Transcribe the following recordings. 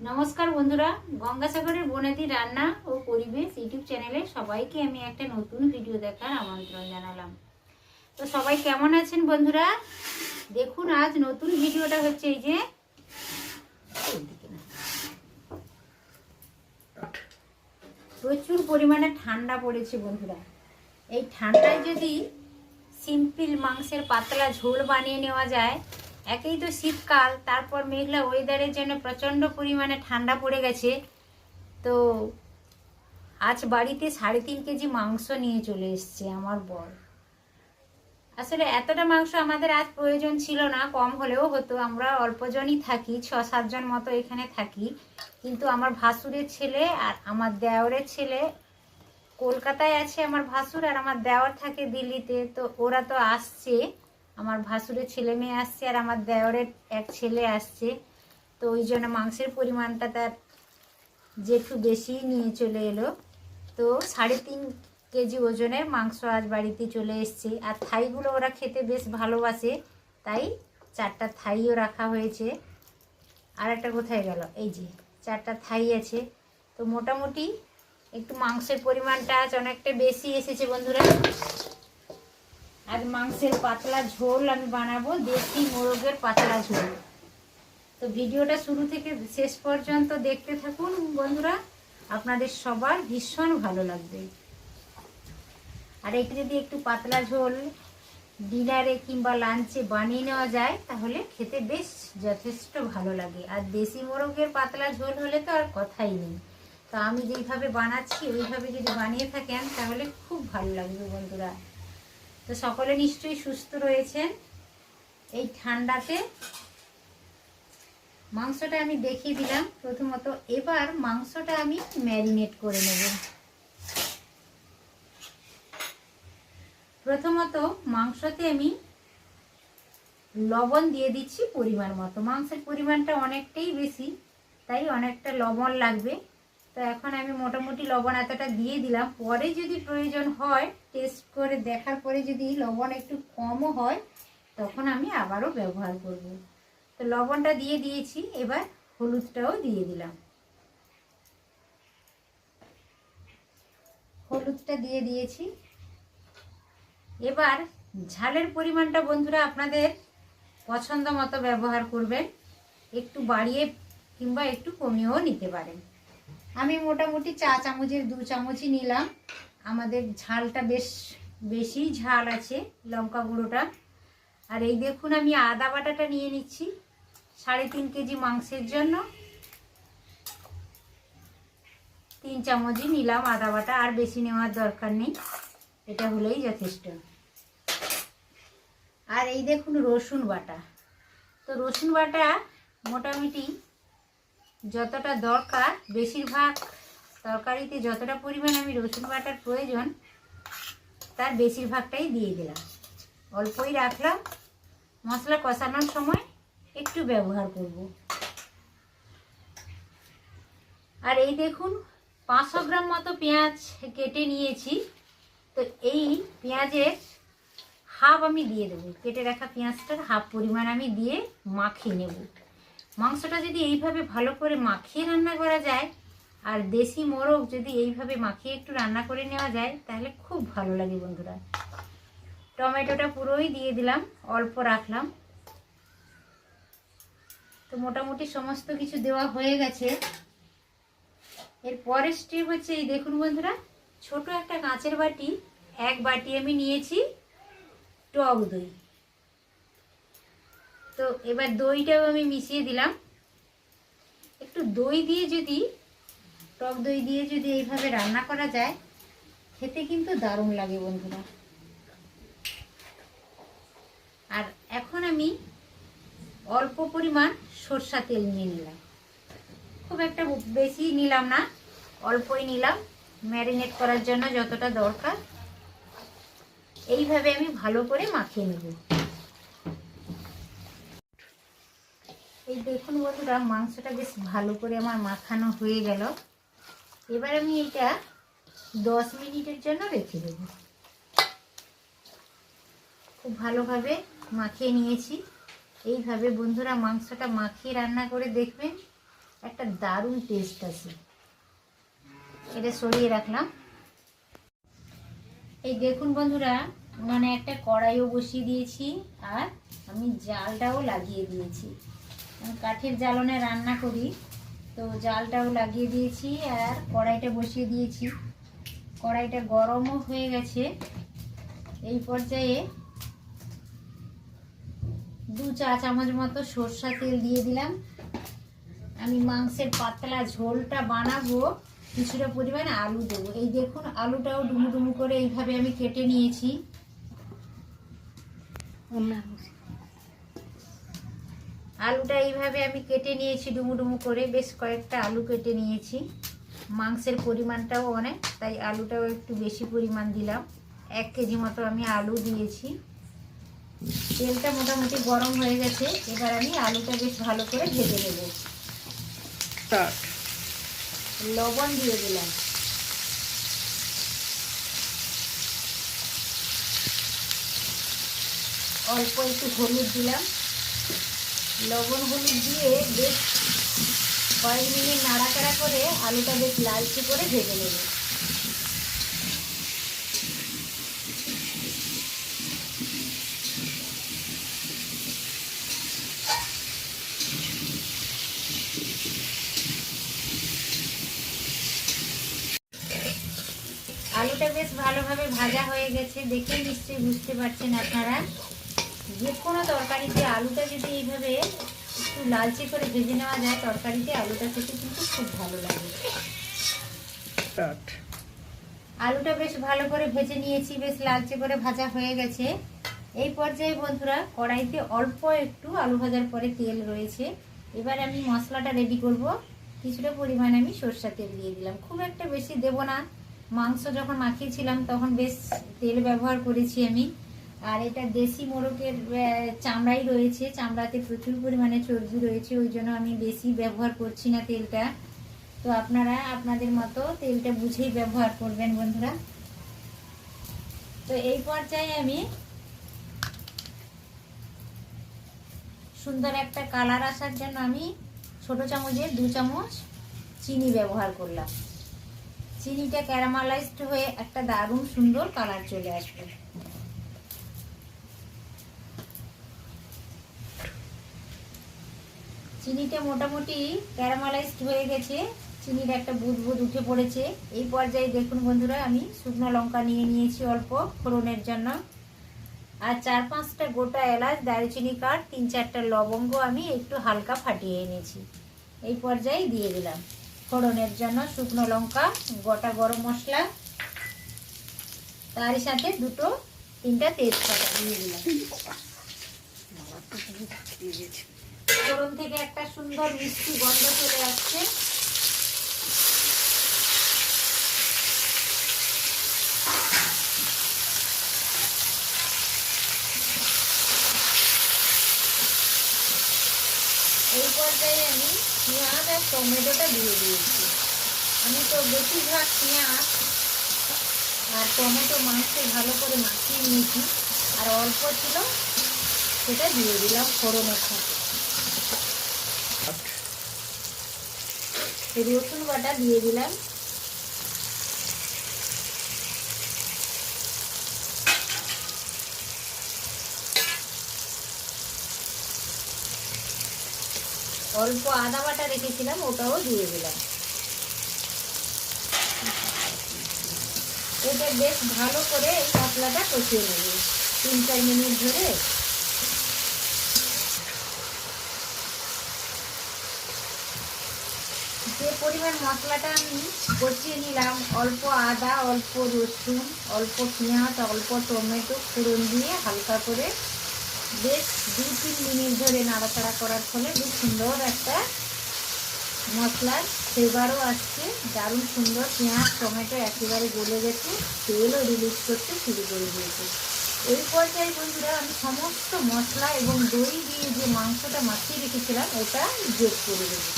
নমস্কার বন্ধুরা, গঙ্গাসাগরের বনেদি রান্না ও পরিবেশ ইউটিউব চ্যানেলে সবাইকে আমি একটা নতুন ভিডিও দেখার আমন্ত্রণ জানালাম। তো সবাই কেমন আছেন বন্ধুরা? দেখুন, আজ নতুন ভিডিওটা হচ্ছে এই যে প্রচুর পরিমাণে ঠান্ডা পড়েছে বন্ধুরা। এই ঠান্ডায় যদি সিম্পল মাংসের পাতলা ঝোল বানিয়ে নেওয়া যায়, একেই তো শীতকাল, তারপর মেঘলা ওয়েদারের জন্য প্রচণ্ড পরিমাণে ঠান্ডা পড়ে গেছে। তো আজ বাড়িতে 3.5 কেজি মাংস নিয়ে চলে এসছে আমার বর। আসলে এতটা মাংস আমাদের আজ প্রয়োজন ছিল না, কম হলেও হতো। আমরা অল্পজনই থাকি, 6-7 জন মতো এখানে থাকি। কিন্তু আমার ভাসুরের ছেলে আর আমার দেওরের ছেলে কলকাতায় আছে, আমার ভাসুর আর আমার দেওর থাকে দিল্লিতে। তো ওরা তো আসছে, আমার ভাসুরের ছেলে মেয়ে আসছে আর আমার দেওরের এক ছেলে আসছে। তো ওই জন্য মাংসের পরিমাণটা তার যেটু বেশি নিয়ে চলে এলো। তো 3.5 কেজি ওজনের মাংস আজ বাড়িতে চলে এসছে। আর থাইগুলো ওরা খেতে বেশ ভালোবাসে, তাই 4টা থাইও রাখা হয়েছে। আর একটা কোথায় গেল, এই যে 4টা থাই আছে। তো মোটামুটি একটু মাংসের পরিমাণটা আজ অনেকটা বেশি এসেছে বন্ধুরা। আর মাংসের পাতলা ঝোল আমি বানাবো, দেশি মোরগের পাতলা ঝোল। তো ভিডিওটা শুরু থেকে শেষ পর্যন্ত দেখতে থাকুন বন্ধুরা, আপনাদের সবার ভীষণ ভালো লাগবে। আর এটা যদি একটু পাতলা ঝোল ডিনারে কিংবা লাঞ্চে বানিয়ে নেওয়া যায়, তাহলে খেতে বেশ যথেষ্ট ভালো লাগে। আর দেশি মোরগের পাতলা ঝোল হলে তো আর কথাই নেই। তো আমি যেইভাবে বানাচ্ছি ওইভাবে যদি বানিয়ে থাকেন তাহলে খুব ভালো লাগবে বন্ধুরা। তো সকলে নিশ্চয়ই সুস্থ রয়েছেন এই ঠান্ডাতে। মাংসটা আমি দেখিয়ে দিলাম প্রথমত। এবার মাংসটা আমি ম্যারিনেট করে নেব। প্রথমত মাংসতে আমি লবণ দিয়ে দিচ্ছি পরিমাণ মতো। মাংসের পরিমাণটা অনেকটাই বেশি, তাই অনেকটা লবণ লাগবে। তো এখন আমি মোটামুটি লবণ এতটা দিয়ে দিলাম। পরে যদি প্রয়োজন হয়, টেস্ট করে দেখার পরে যদি লবণ একটু কমও হয়, তখন আমি আবারও ব্যবহার করব। তো লবণটা দিয়ে দিয়েছি, এবার হলুদটাও দিয়ে দিলাম। হলুদটা দিয়ে দিয়েছি। এবার ঝালের পরিমাণটা বন্ধুরা আপনাদের পছন্দ মতো ব্যবহার করবেন, একটু বাড়িয়ে কিংবা একটু কমিয়েও নিতে পারেন। আমি মোটামুটি 4 চামচের 2 চামচই নিলাম। আমাদের ঝালটা বেশ বেশি ঝাল আছে, লঙ্কা গুঁড়োটা। আর এই দেখুন, আমি আদা বাটাটা নিয়ে নিচ্ছি 3.5 কেজি মাংসের জন্য। 3 চামচই নিলাম আদা বাটা, আর বেশি নেওয়ার দরকার নেই, এটা হলেই যথেষ্ট। আর এই দেখুন রসুন বাটা। তো রসুন বাটা মোটামুটি যতটা দরকার, বেশিরভাগ তরকারিতে যতটা পরিমাণ আমি রসুন বাটার প্রয়োজন, তার বেশিরভাগটাই দিয়ে দিলাম। অল্পই রাখলাম, মশলা কষানোর সময় একটু ব্যবহার করব। আর এই দেখুন 500 গ্রাম মতো পেঁয়াজ কেটে নিয়েছি। তো এই পেঁয়াজের হাফ আমি দিয়ে দেবো, কেটে রাখা পেঁয়াজটার হাফ পরিমাণ আমি দিয়ে মাখিয়ে নেব। মাংসটা যদি এইভাবে ভালো করে মাখিয়ে রান্না করা যায়, আর দেশি মোরগ যদি এইভাবে মাখিয়ে একটু রান্না করে নেওয়া যায়, তাহলে খুব ভালো লাগে বন্ধুরা। টমেটোটা পুরোই দিয়ে দিলাম, অল্প রাখলাম। তো মোটামুটি সমস্ত কিছু দেওয়া হয়ে গেছে। এর পরের স্টেপ হচ্ছে এই দেখুন বন্ধুরা, ছোট একটা কাঁচের বাটি, 1 বাটি আমি নিয়েছি টক দই। তো এবার দইটাও আমি মিশিয়ে দিলাম। একটু দই দিয়ে যদি, টক দই দিয়ে যদি এইভাবে রান্না করা যায়, খেতে কিন্তু দারুণ লাগে বন্ধুরা। আর এখন আমি অল্প পরিমাণ সরষা তেল নিয়ে নিলাম, খুব একটা বেশি নিলাম না, অল্পই নিলাম, ম্যারিনেট করার জন্য যতটা দরকার। এইভাবে আমি ভালো করে মাখিয়ে নেব। এই দেখুন বন্ধুরা, মাংসটা বেশ ভালো করে আমার মাখানো হয়ে গেল। এবার আমি এটা 10 মিনিটের জন্য রেখে দেব। খুব ভালোভাবে মাখিয়ে নিয়েছি। এইভাবে বন্ধুরা মাংসটা মাখিয়ে রান্না করে দেখবেন, একটা দারুণ টেস্ট আছে। এটা সরিয়ে রাখলাম। এই দেখুন বন্ধুরা, মানে একটা কড়াইও বসিয়ে দিয়েছি আর আমি জালটাও লাগিয়ে দিয়েছি। আমি কাঠের জ্বালনে রান্না করি, তো জালটাও লাগিয়ে দিয়েছি আর কড়াইটা বসিয়ে দিয়েছি। কড়াইটা গরমও হয়ে গেছে। এই পর্যায়ে 2 চা চামচ মতো সরষা তেল দিয়ে দিলাম। আমি মাংসের পাতলা ঝোলটা বানাবো, কিছুটা পরিমাণে আলু দেবো। এই দেখুন আলুটাও ডুমু ডুমু করে এইভাবে আমি কেটে নিয়েছি। আলুটা এইভাবে আমি কেটে নিয়েছি ডুমু ডুমু করে, বেশ কয়েকটা আলু কেটে নিয়েছি। মাংসের পরিমাণটাও অনেক, তাই আলুটাও একটু বেশি পরিমাণ দিলাম। 1 কেজি মতো আমি আলু দিয়েছি। তেলটা মোটামুটি গরম হয়ে গেছে, এবার আমি আলুটা বেশ ভালো করে ভেজে নেব। লবণ দিয়ে দিলাম, অল্প একটু হলুদ দিলাম। লবণ হলুদ দিয়ে বেশ কয়েক মিনিট নাড়াচাড়া করে আলুটা বেশ লালচে করে ভেজে নেব। আলুটা বেশ ভালোভাবে ভাজা হয়ে গেছে, দেখে নিশ্চয়ই বুঝতে পারছেন আপনারা। যে কোনো তরকারিতে আলুটা যদি এইভাবে একটু লালচে করে ভেজে নেওয়া যায়, তরকারিতে আলুটা খেতে কিন্তু খুব ভালো লাগে। আলুটা বেশ ভালো করে ভেজে নিয়েছি, বেশ লালচে করে ভাজা হয়ে গেছে। এই পর্যায়ে বন্ধুরা কড়াইতে অল্প একটু আলু ভাজার পরে তেল রয়েছে। এবার আমি মশলাটা রেডি করব। কিছুটা পরিমাণে আমি সরষের তেল দিয়ে দিলাম, খুব একটা বেশি দেব না। মাংস যখন মাখিয়েছিলাম তখন বেশ তেল ব্যবহার করেছি আমি। আর এটা দেশি মোরগের চামড়াই রয়েছে, চামড়াতে প্রচুর পরিমাণে চর্বি রয়েছে, ওই জন্য আমি বেশি ব্যবহার করছি না তেলটা। তো আপনারা আপনাদের মতো তেলটা বুঝেই ব্যবহার করবেন বন্ধুরা। তো এই পর্যায়ে আমি সুন্দর একটা কালার আসার জন্য আমি ছোট চামচের 2 চামচ চিনি ব্যবহার করলাম। চিনিটা ক্যারামেলাইজড হয়ে একটা দারুণ সুন্দর কালার চলে আসবে। চিনিটা মোটামুটি ক্যারামেলাইজড হয়ে গেছে, চিনির একটা বুদবুদ উঠে পড়েছে। এই পর্যায়ে দেখুন বন্ধুরা, আমি শুকনো লঙ্কা নিয়ে নিয়েছি অল্প ফোড়নের জন্য, আর 4-5টা গোটা এলাচ, দারুচিনি কাঠ, 3-4টা লবঙ্গ আমি একটু হালকা ফাটিয়ে এনেছি। এই পর্যায়ে দিয়ে দিলাম ফোড়নের জন্য শুকনো লঙ্কা, গোটা গরম মশলা, তারই সাথে 2-3টা তেজপাতা দিয়ে দিলাম। ফোড়ন থেকে একটা সুন্দর মিষ্টি গন্ধ চলে আসছে। এই পর্যায়ে আমি পেঁয়াজ আর টমেটোটা দিয়ে দিয়েছি। আমি তো বেশিরভাগ পেঁয়াজ আর টমেটো মাংসে ভালো করে মাখিয়ে নিয়েছি, আর অল্প ছিল সেটা দিয়ে দিলাম ফোড়নের সাথে। রসুন বাটা দিয়ে দিলাম। অল্প আদা বাটা রেখেছিলাম, ওটাও দিয়ে দিলাম। এটা বেশ ভালো করে এই মশলাটা কষিয়ে নেব 3-4 মিনিট ধরে। যে পরিমাণ মশলাটা আমি কষিয়ে নিলাম, অল্প আদা, অল্প রসুন, অল্প পেঁয়াজ, অল্প টমেটো ফোড়ন দিয়ে হালকা করে বেশ 2-3 মিনিট ধরে নাড়াচাড়া করার ফলে বেশ সুন্দর একটা মশলার ফ্লেভারও আসছে, দারুণ সুন্দর। পেঁয়াজ টমেটো একেবারে গলে গেছে, তেলও রিলিজ করতে শুরু করে দিয়েছে। এই পর্যায়ে বন্ধুরা আমি সমস্ত মশলা এবং দই দিয়ে যে মাংসটা মাখিয়ে রেখেছিলাম ওটা যোগ করে দেবো।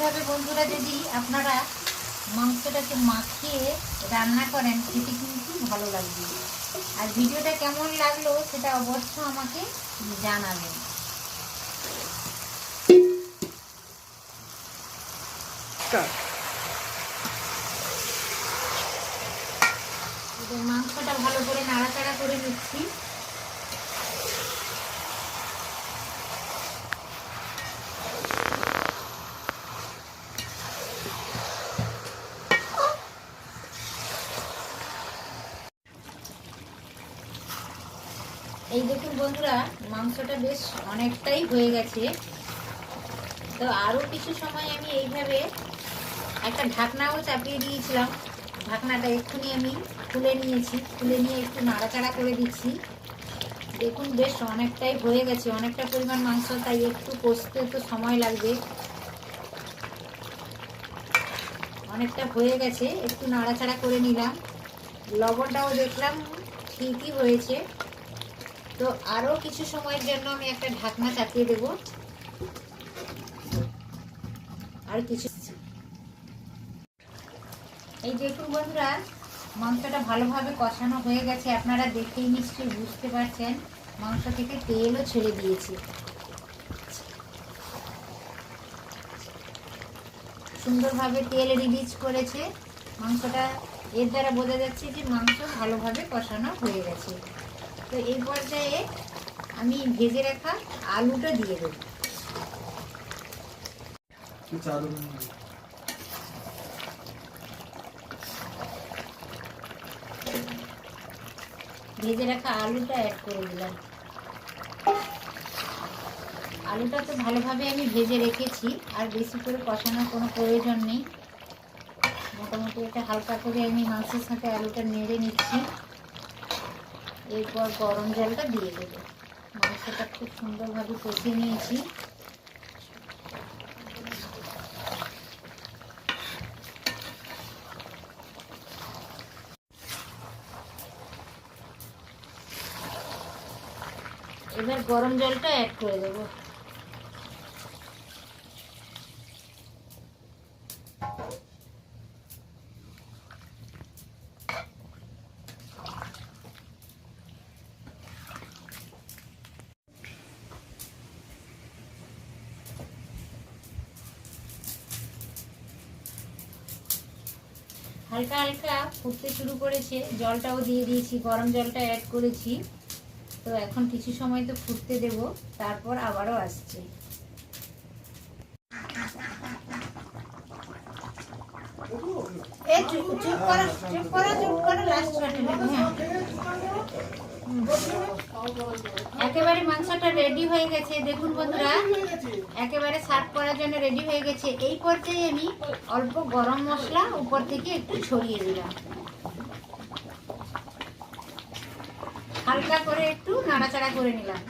এইভাবে বন্ধুরা যদি আপনারা মাংসটাকে মাখিয়ে রান্না করেন খেতে কিন্তু ভালো লাগবে। আর ভিডিওটা কেমন লাগলো সেটা অবশ্য আমাকে জানাবেন। মাংসটা ভালো করে নাড়াচাড়া করে নিচ্ছি। এই দেখুন বন্ধুরা, মাংসটা বেশ অনেকটাই হয়ে গেছে। তো আরও কিছু সময় আমি এইভাবে একটা ঢাকনাও চাপিয়ে দিয়েছিলাম। ঢাকনাটা এক্ষুনি আমি খুলে নিয়েছি, খুলে নিয়ে একটু নাড়াচাড়া করে দিচ্ছি। দেখুন বেশ অনেকটাই হয়ে গেছে, অনেকটা পরিমাণ মাংস, তাই একটু কষতে তো সময় লাগবে। অনেকটা হয়ে গেছে, একটু নাড়াচাড়া করে নিলাম। লবণটাও দেখলাম ঠিকই হয়েছে। তো আরও কিছু সময়ের জন্য আমি একটা ঢাকনা চাপিয়ে দেব। আর কিছু এই দেখুন বন্ধুরা, মাংসটা ভালোভাবে কষানো হয়ে গেছে। আপনারা দেখেই নিশ্চয়ই বুঝতে পারছেন মাংস থেকে তেলও ছেড়ে দিয়েছে। সুন্দরভাবে তেল রিলিজ করেছে মাংসটা। এর দ্বারা বোঝা যাচ্ছে যে মাংস ভালোভাবে কষানো হয়ে গেছে। তো এই পর্যায়ে আমি ভেজে রাখা আলুটা দিয়ে দেব। ভেজে রাখা আলুটা অ্যাড করে দিলাম। আলুটা তো ভালোভাবে আমি ভেজে রেখেছি, আর বেশি করে কষানোর কোনো প্রয়োজন নেই। মোটামুটি এটা হালকা করে আমি মাংসের সাথে আলুটা নেড়ে নিচ্ছি। এরপর গরম জলটা দিয়ে দেবো। মাংসটা খুব সুন্দরভাবে কষিয়ে নিয়েছি। এবার গরম জলটা অ্যাড করে দেবো। হালকা হালকা ফুটতে শুরু করেছে, জলটাও দিয়ে দিয়েছি, গরম জলটা অ্যাড করেছি। তো এখন কিছু সময় তো ফুটতে দেব, তারপর আবারও আসছে। একেবারে মাংসটা রেডি হয়ে গেছে। দেখুন বন্ধুরা, একেবারে সার্ভ করার জন্য রেডি হয়ে গেছে। এই পর্যায়ে আমি অল্প গরম মশলা উপর থেকে একটু ছড়িয়ে দিলাম। হালকা করে একটু নাড়াচাড়া করে নিলাম।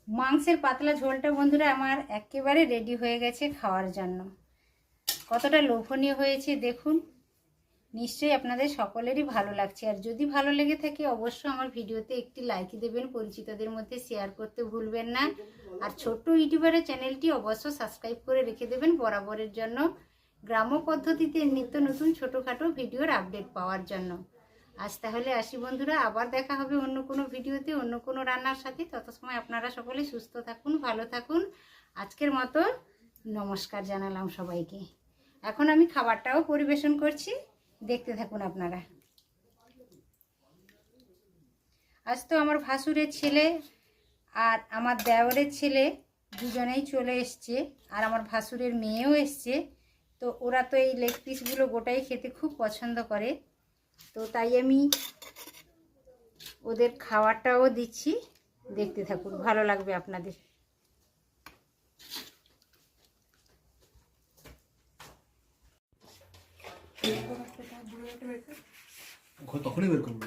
মাংসের পাতলা ঝোলটা বন্ধুরা আমার একেবারে রেডি হয়ে গেছে খাওয়ার জন্য। কতটা লোভনীয় হয়েছে দেখুন। নিশ্চয়ই আপনাদের সকলেরই ভালো লাগছে। আর যদি ভালো লেগে থাকে অবশ্যই আমার ভিডিওতে একটি লাইক দেবেন, পরিচিতদের মধ্যে শেয়ার করতে ভুলবেন না। আর ছোট্ট ইউটিউবারের চ্যানেলটি অবশ্য সাবস্ক্রাইব করে রেখে দেবেন বরাবরের জন্য, গ্রাম্য পদ্ধতিতে নিত্য নতুন ছোটোখাটো ভিডিওর আপডেট পাওয়ার জন্য। আজ তাহলে আসি বন্ধুরা, আবার দেখা হবে অন্য কোনো ভিডিওতে অন্য কোনো রান্নার সাথে। তত সময় আপনারা সকলে সুস্থ থাকুন, ভালো থাকুন। আজকের মতো নমস্কার জানালাম সবাইকে। এখন আমি খাবারটাও পরিবেশন করছি, দেখতে থাকুন আপনারা। আজ তো আমার ভাসুরের ছেলে আর আমার দেওরের ছেলে দুজনেই চলে এসছে, আর আমার ভাসুরের মেয়েও এসছে। তো ওরা তো এই লেগ পিসগুলো গোটাই খেতে খুব পছন্দ করে। তো তাই আমি ওদের খাওয়ারটাও দিচ্ছি, দেখতে থাকুন, ভালো লাগবে আপনাদের। তখনই বের করবো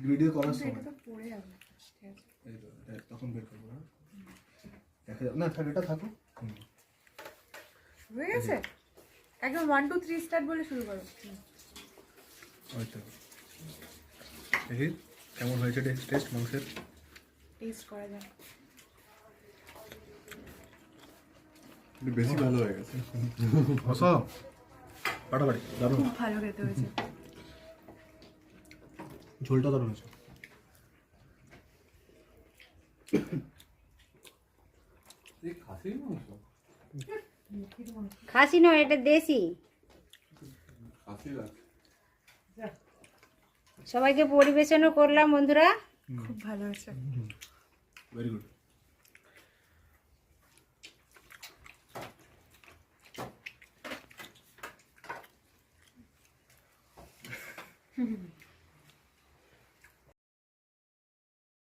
ভিডিও করার কিন্তু সময়। এটা তো পড়ে যাবে। ঠিক আছে। এই তো, তখন বের করবো। হ্যাঁ দেখা যাবে না, থাক এটা থাকুক। হয়ে গেছে একদম 1 2 3 স্টার্ট বলে শুরু করো। হয়তো দেখি কেমন হয়েছে টেস্ট মাংসের। টেস্ট করা যায়। একটু বেশি ভালো হয়ে গেছে। অসম পাটাপাটি দারুণ, খুব ভালো খেতে হয়েছে। ঝোলটা দারুণ হয়েছে। এই খাসির মাংস, খাসি নয়, এটা দেশি। খাসি লাগছে। সবাইকে পরিবেশনও করলাম বন্ধুরা। খুব ভালো হয়েছে। Very good.